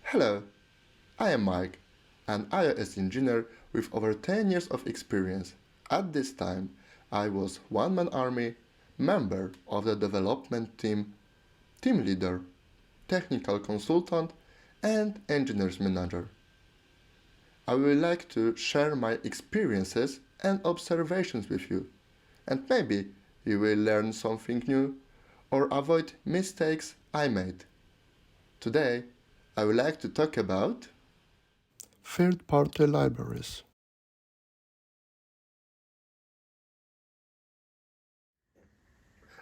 Hello, I am Mike, an iOS engineer with over 10 years of experience. At this time, I was one-man army, member of the development team leader, technical consultant, and engineers manager. I would like to share my experiences and observations with you, and maybe you will learn something new or avoid mistakes I made. Today, I would like to talk about third-party libraries.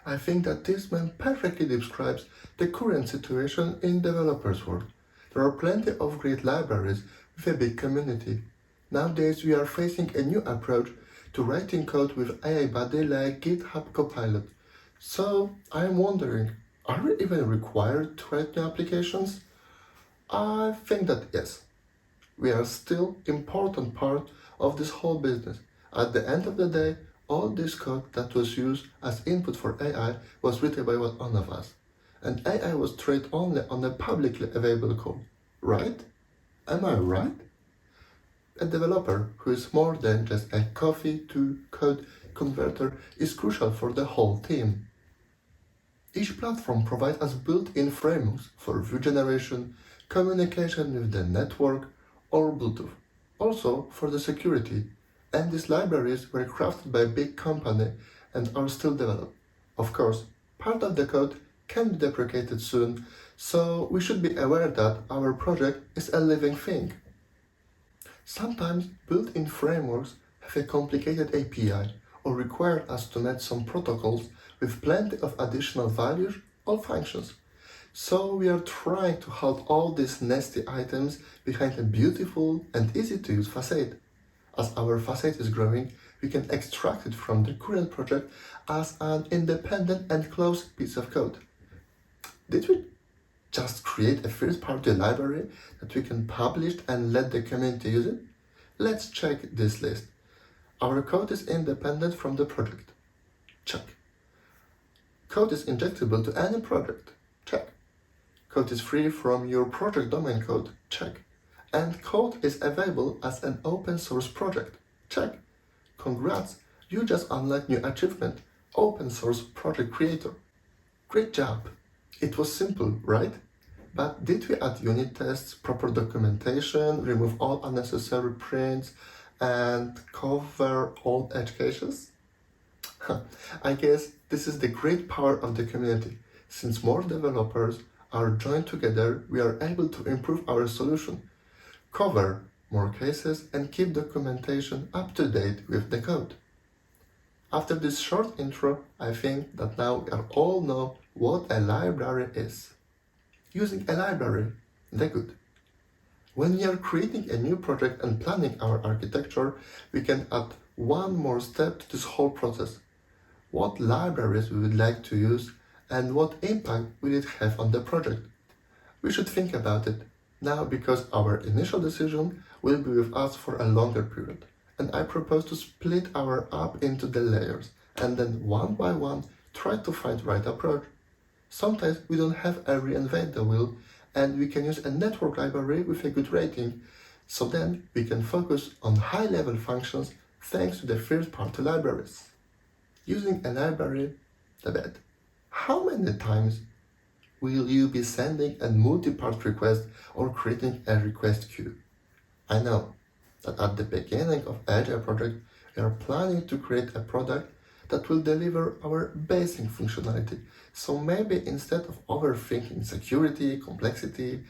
I think that this man perfectly describes the current situation in developers' world. There are plenty of great libraries with a big community. Nowadays, we are facing a new approach to writing code with AI buddy like GitHub Copilot. So, I am wondering, are we even required to write new applications? I think that yes. We are still important part of this whole business. At the end of the day, all this code that was used as input for AI was written by one of us. And AI was trained only on the publicly available code. Right? Am I right? A developer who is more than just a coffee to code converter is crucial for the whole team. Each platform provides us built-in frameworks for view generation, communication with the network, or Bluetooth. Also for the security, and these libraries were crafted by a big company and are still developed. Of course, part of the code can be deprecated soon, so we should be aware that our project is a living thing. Sometimes built-in frameworks have a complicated API or require us to match some protocols with plenty of additional values or functions. So we are trying to hold all these nasty items behind a beautiful and easy to use facade. As our facade is growing, we can extract it from the current project as an independent and closed piece of code. Did we just create a first-party library that we can publish and let the community use it? Let's check this list. Our code is independent from the project. Check. Code is injectable to any project. Check. Code is free from your project domain code. Check. And code is available as an open source project. Check. Congrats, you just unlocked new achievement, open source project creator. Great job. It was simple, right? But did we add unit tests, proper documentation, remove all unnecessary prints, and cover all edge cases? I guess this is the great power of the community. Since more developers are joined together, we are able to improve our solution, cover more cases, and keep documentation up to date with the code. After this short intro, I think that now we all know what a library is. Using a library, the good. When we are creating a new project and planning our architecture, we can add one more step to this whole process. What libraries we would like to use and what impact will it have on the project. We should think about it now because our initial decision will be with us for a longer period. And I propose to split our app into the layers and then one by one try to find the right approach. Sometimes we don't have to reinvent the wheel and we can use a network library with a good rating. So then we can focus on high-level functions thanks to the first-party libraries. Using a library, the bed. How many times will you be sending a multi-part request or creating a request queue? I know that at the beginning of Agile project, we are planning to create a product that will deliver our basic functionality. So maybe instead of overthinking security, complexity,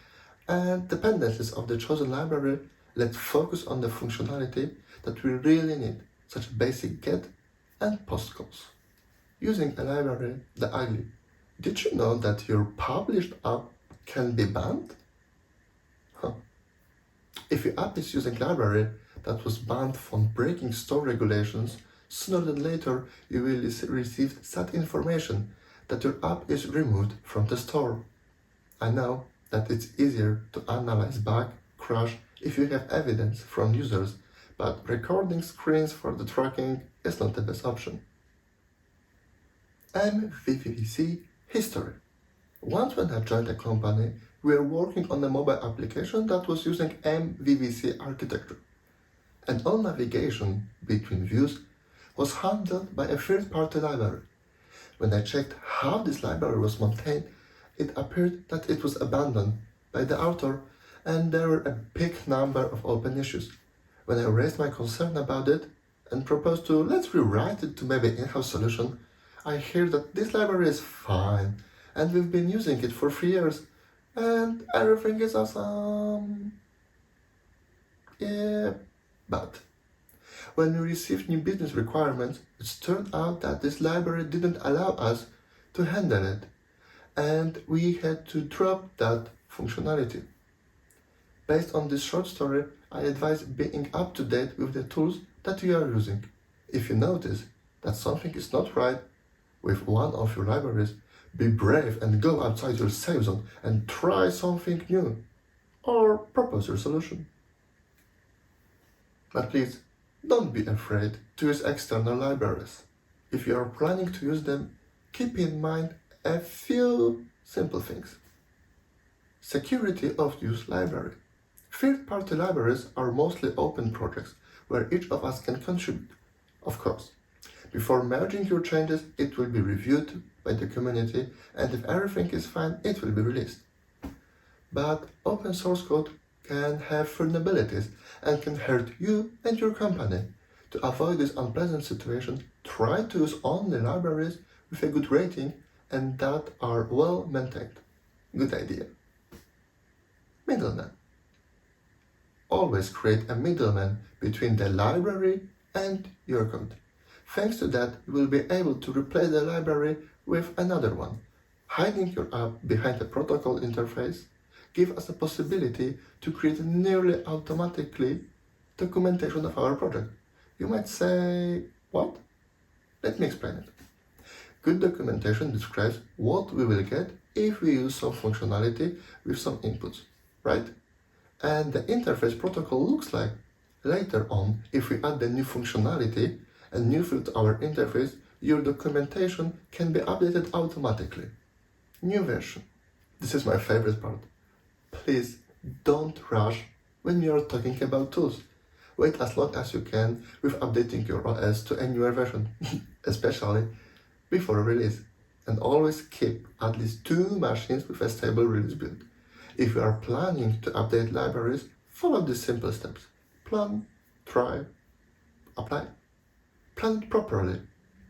and dependencies of the chosen library, let's focus on the functionality that we really need, such as basic get and post calls. Using a library, the ugly. Did you know that your published app can be banned? If your app is using library that was banned from breaking store regulations, sooner than later you will receive sad information that your app is removed from the store. I know that it's easier to analyze bug, crash if you have evidence from users, but recording screens for the tracking is not the best option. MVVC history. Once when I joined a company, We were working on a mobile application that was using MVVC architecture, and all navigation between views was handled by a third-party library. When I checked how this library was maintained, it appeared that it was abandoned by the author and there were a big number of open issues. When I raised my concern about it and proposed to let's rewrite it to maybe in-house solution, I hear that this library is fine and we've been using it for 3 years and everything is awesome. Yeah, but when we received new business requirements, it turned out that this library didn't allow us to handle it, and we had to drop that functionality. Based on this short story, I advise being up to date with the tools that you are using. If you notice that something is not right with one of your libraries, be brave and go outside your safe zone and try something new, or propose your solution. But please, don't be afraid to use external libraries. If you are planning to use them, keep in mind a few simple things. Security of use library. Third-party libraries are mostly open projects where each of us can contribute. Of course, before merging your changes, it will be reviewed by the community, and if everything is fine, it will be released. But open source code can have vulnerabilities and can hurt you and your company. To avoid this unpleasant situation, try to use only libraries with a good rating and that are well maintained. Good idea. Middleman. Always create a middleman between the library and your code. Thanks to that, you will be able to replace the library with another one. Hiding your app behind a protocol interface gives us a possibility to create nearly automatically documentation of our project. You might say, what? Let me explain it. Good documentation describes what we will get if we use some functionality with some inputs, right? And the interface protocol looks like. Later on, if we add the new functionality and new field to our interface, your documentation can be updated automatically. New version. This is my favorite part. Please don't rush when you are talking about tools. Wait as long as you can with updating your OS to a newer version, especially before release. And always keep at least 2 machines with a stable release build. If you are planning to update libraries, follow these simple steps. Plan, try, apply. Plan it properly.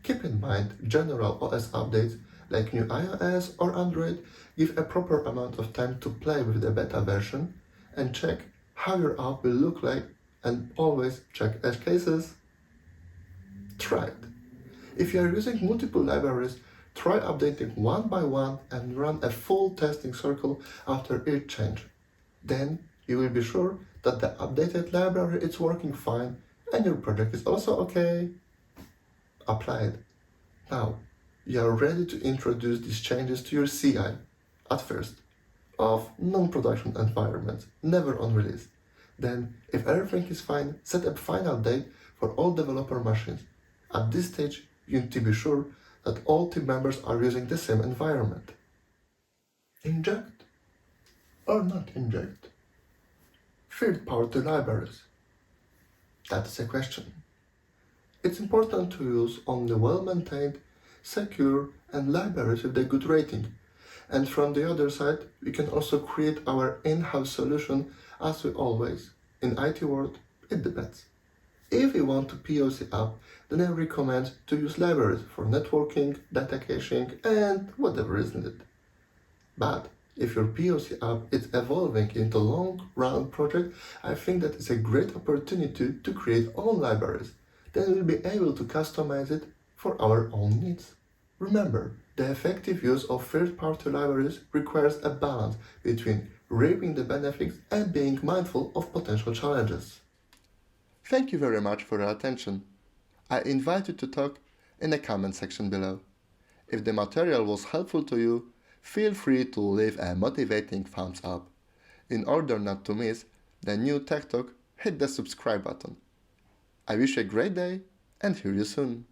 Keep in mind general OS updates like new iOS or Android. Give a proper amount of time to play with the beta version and check how your app will look like, and always check edge cases. Try it. If you are using multiple libraries, try updating one by one and run a full testing circle after each change. Then you will be sure that the updated library is working fine and your project is also okay. Applied. Now, you are ready to introduce these changes to your CI, at first, of non-production environments, never on release. Then, if everything is fine, set a final date for all developer machines. At this stage, you need to be sure that all team members are using the same environment. Inject or not inject? Third-party libraries. That's the question. It's important to use only well-maintained, secure, and libraries with a good rating. And from the other side, we can also create our in-house solution as we always. In IT world, it depends. If you want to POC app, then I recommend to use libraries for networking, data caching, and whatever is needed. But if your POC app is evolving into a long-run project, I think that it's a great opportunity to create own libraries. Then we'll be able to customize it for our own needs. Remember, the effective use of third-party libraries requires a balance between reaping the benefits and being mindful of potential challenges. Thank you very much for your attention. I invite you to talk in the comment section below. If the material was helpful to you, feel free to leave a motivating thumbs up. In order not to miss the new Tech Talk, hit the subscribe button. I wish you a great day and hear you soon.